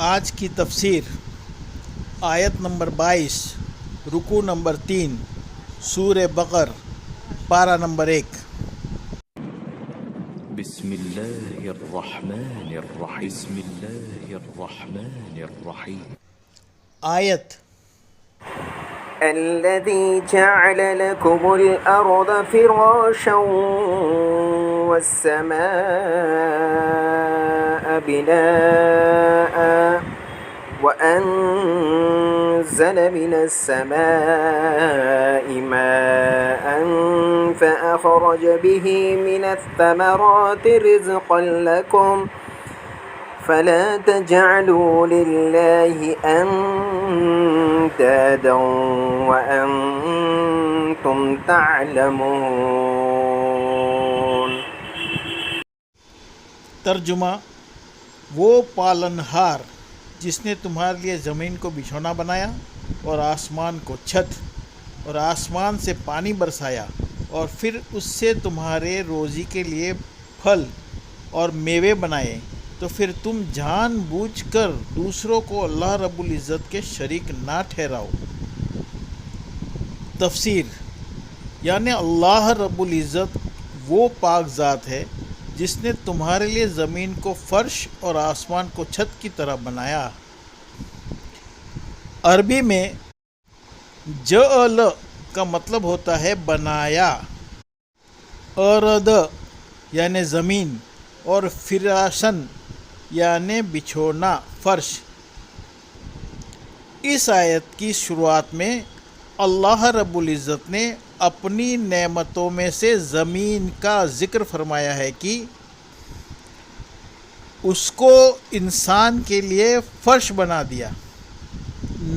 آج کی تفسیر آیت نمبر 22 رکوع نمبر 3 سورہ بقر پارہ نمبر 1۔ بسم اللہ الرحمن الرحیم بسم اللہ الرحمن الرحیم آیت الذي جعل لكم الأرض فراشا والسماء بناء وأنزل من السماء ماء فأخرج به من الثمرات رزقا لكم فلا تجعلوا لله أندادا وأنتم تعلمون۔ ترجمہ، وہ پالنہار جس نے تمہارے لیے زمین کو بچھونا بنایا اور آسمان کو چھت اور آسمان سے پانی برسایا اور پھر اس سے تمہارے روزی کے لیے پھل اور میوے بنائے، تو پھر تم جان بوجھ کر دوسروں کو اللہ رب العزت کے شریک نہ ٹھہراؤ۔ تفسیر، یعنی اللہ رب العزت وہ پاک ذات ہے جس نے تمہارے لیے زمین کو فرش اور آسمان کو چھت کی طرح بنایا۔ عربی میں جعل کا مطلب ہوتا ہے بنایا، ارد یعنی زمین، اور فراشن یعنی بچھونا فرش۔ اس آیت کی شروعات میں اللہ رب العزت نے اپنی نعمتوں میں سے زمین کا ذکر فرمایا ہے کہ اس کو انسان کے لیے فرش بنا دیا،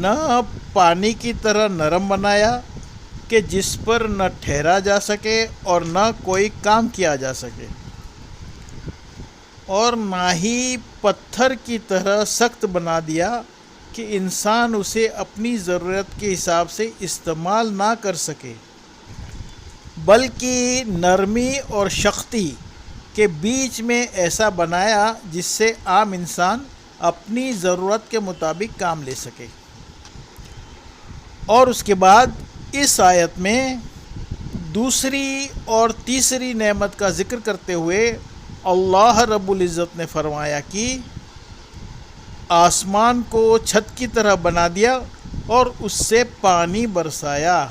نہ پانی کی طرح نرم بنایا کہ جس پر نہ ٹھہرا جا سکے اور نہ کوئی کام کیا جا سکے، اور نہ ہی پتھر کی طرح سخت بنا دیا کہ انسان اسے اپنی ضرورت کے حساب سے استعمال نہ کر سکے، بلکہ نرمی اور سختی کے بیچ میں ایسا بنایا جس سے عام انسان اپنی ضرورت کے مطابق کام لے سکے۔ اور اس کے بعد اس آیت میں دوسری اور تیسری نعمت کا ذکر کرتے ہوئے اللہ رب العزت نے فرمایا کہ آسمان کو چھت کی طرح بنا دیا اور اس سے پانی برسایا۔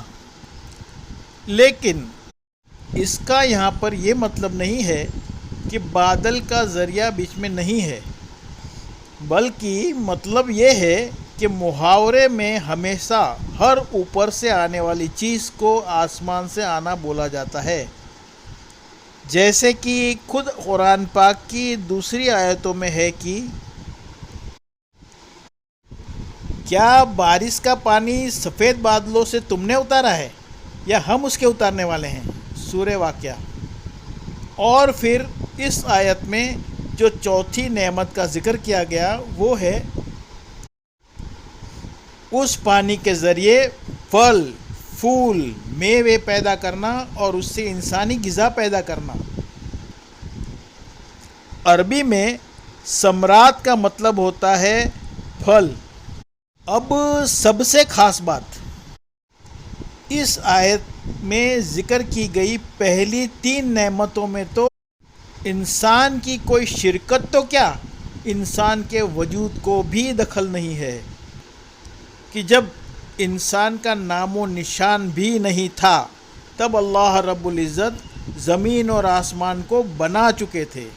لیکن اس کا یہاں پر یہ مطلب نہیں ہے کہ بادل کا ذریعہ بیچ میں نہیں ہے، بلکہ مطلب یہ ہے کہ محاورے میں ہمیشہ ہر اوپر سے آنے والی چیز کو آسمان سے آنا بولا جاتا ہے، جیسے کہ خود قرآن پاک کی دوسری آیتوں میں ہے کہ کیا بارش کا پانی سفید بادلوں سے تم نے اتارا ہے یا ہم اس کے اتارنے والے ہیں، سورہ واقعہ۔ اور پھر اس آیت میں جو چوتھی نعمت کا ذکر کیا گیا وہ ہے اس پانی کے ذریعے پھل پھول میوے پیدا کرنا اور اس سے انسانی غذا پیدا کرنا۔ عربی میں ثمرات کا مطلب ہوتا ہے پھل۔ اب سب سے خاص بات، اس آیت میں ذکر کی گئی پہلی 3 نعمتوں میں تو انسان کی کوئی شرکت تو کیا، انسان کے وجود کو بھی دخل نہیں ہے، کہ جب انسان کا نام و نشان بھی نہیں تھا تب اللہ رب العزت زمین اور آسمان کو بنا چکے تھے،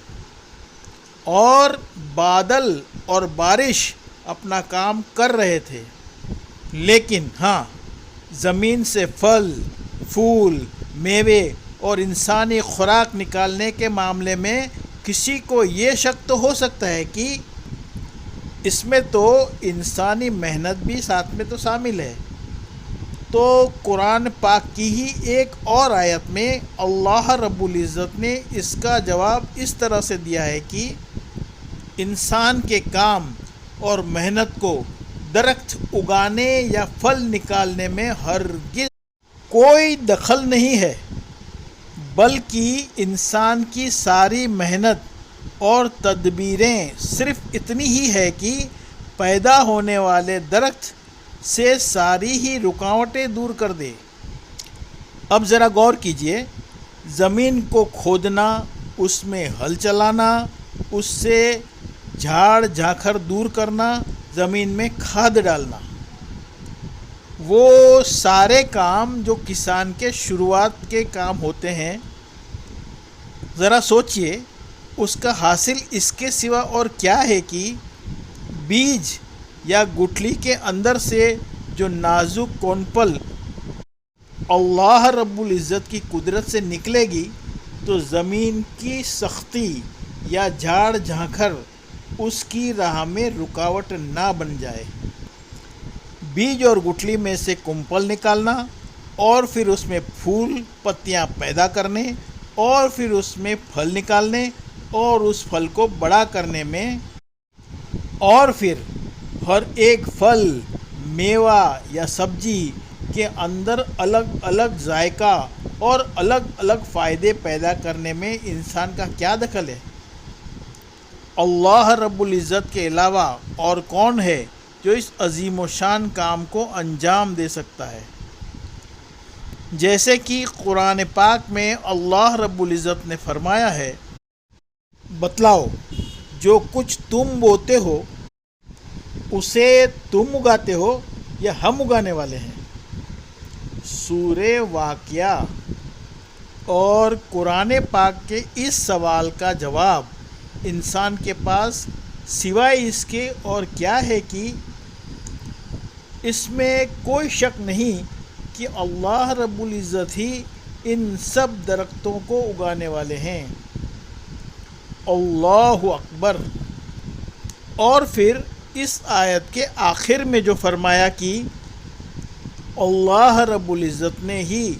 اور بادل اور بارش اپنا کام کر رہے تھے، لیکن ہاں زمین سے پھل پھول میوے اور انسانی خوراک نکالنے کے معاملے میں کسی کو یہ شک تو ہو سکتا ہے کہ اس میں تو انسانی محنت بھی ساتھ میں تو شامل ہے، تو قرآن پاک کی ہی ایک اور آیت میں اللہ رب العزت نے اس کا جواب اس طرح سے دیا ہے کہ انسان کے کام اور محنت کو درخت اگانے یا پھل نکالنے میں ہرگز کوئی دخل نہیں ہے، بلکہ انسان کی ساری محنت اور تدبیریں صرف اتنی ہی ہے کہ پیدا ہونے والے درخت سے ساری ہی رکاوٹیں دور کر دے۔ اب ذرا غور کیجئے، زمین کو کھودنا، اس میں ہل چلانا، اس سے جھاڑ جھانکھر دور کرنا، زمین میں کھاد ڈالنا، وہ سارے کام جو کسان کے شروعات کے کام ہوتے ہیں، ذرا سوچئے اس کا حاصل اس کے سوا اور کیا ہے کہ بیج یا گٹھلی کے اندر سے جو نازک کونپل اللہ رب العزت کی قدرت سے نکلے گی تو زمین کی سختی یا جھاڑ جھانکھر اس کی راہ میں رکاوٹ نہ بن جائے۔ بیج اور گٹھلی میں سے کونپل نکالنا اور پھر اس میں پھول پتیاں پیدا کرنے اور پھر اس میں پھل نکالنے اور اس پھل کو بڑا کرنے میں اور پھر ہر ایک پھل، میوہ یا سبزی کے اندر الگ الگ ذائقہ اور الگ الگ فائدے پیدا کرنے میں انسان کا کیا دخل ہے؟ اللہ رب العزت کے علاوہ اور کون ہے جو اس عظیم و شان کام کو انجام دے سکتا ہے؟ جیسے کہ قرآن پاک میں اللہ رب العزت نے فرمایا ہے، بتلاؤ جو کچھ تم بوتے ہو اسے تم اگاتے ہو یا ہم اگانے والے ہیں؟ سورہ واقعہ۔ اور قرآن پاک کے اس سوال کا جواب انسان کے پاس سوائے اس کے اور کیا ہے کہ اس میں کوئی شک نہیں کہ اللہ رب العزت ہی ان سب درختوں کو اگانے والے ہیں۔ اللہ اکبر۔ اور پھر اس آیت کے آخر میں جو فرمایا کہ اللہ رب العزت نے ہی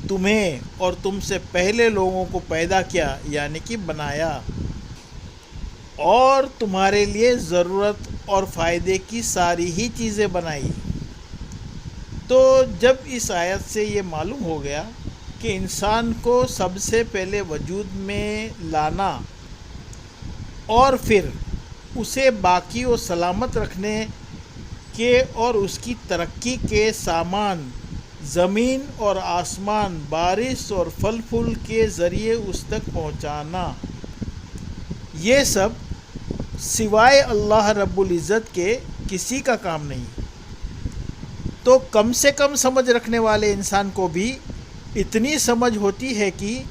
تمہیں اور تم سے پہلے لوگوں کو پیدا کیا، یعنی کہ بنایا، اور تمہارے لیے ضرورت اور فائدے کی ساری ہی چیزیں بنائی۔ تو جب اس آیت سے یہ معلوم ہو گیا کہ انسان کو سب سے پہلے وجود میں لانا اور پھر اسے باقی و سلامت رکھنے کے اور اس کی ترقی کے سامان زمین اور آسمان، بارش اور پھل پھول کے ذریعے اس تک پہنچانا، یہ سب سوائے اللہ رب العزت کے کسی کا کام نہیں۔ تو کم سے کم سمجھ رکھنے والے انسان کو بھی اتنی سمجھ ہوتی ہے کہ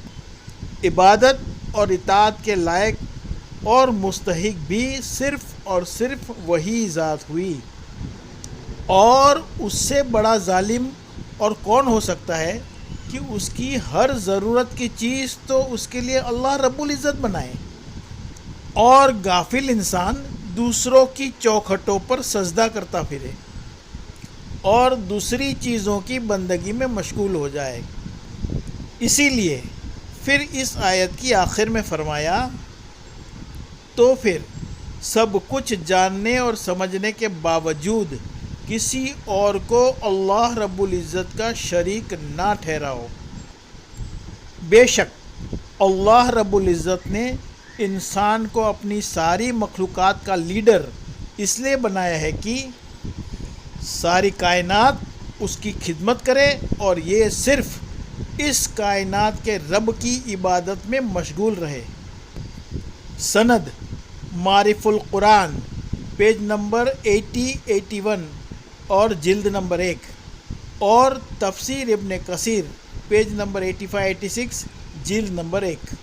عبادت اور اطاعت کے لائق اور مستحق بھی صرف اور صرف وہی ذات ہوئی، اور اس سے بڑا ظالم اور کون ہو سکتا ہے کہ اس کی ہر ضرورت کی چیز تو اس کے لیے اللہ رب العزت بنائے، اور غافل انسان دوسروں کی چوکھٹوں پر سجدہ کرتا پھرے اور دوسری چیزوں کی بندگی میں مشغول ہو جائے۔ اسی لیے پھر اس آیت کی آخر میں فرمایا، تو پھر سب کچھ جاننے اور سمجھنے کے باوجود کسی اور کو اللہ رب العزت کا شریک نہ ٹھہراؤ۔ بے شک اللہ رب العزت نے انسان کو اپنی ساری مخلوقات کا لیڈر اس لیے بنایا ہے کہ ساری کائنات اس کی خدمت کرے اور یہ صرف اس کائنات کے رب کی عبادت میں مشغول رہے۔ سند معارف القرآن پیج نمبر 80-81 اور جلد نمبر 1، اور تفسیر ابن کثیر پیج نمبر 85-86 جلد نمبر 1۔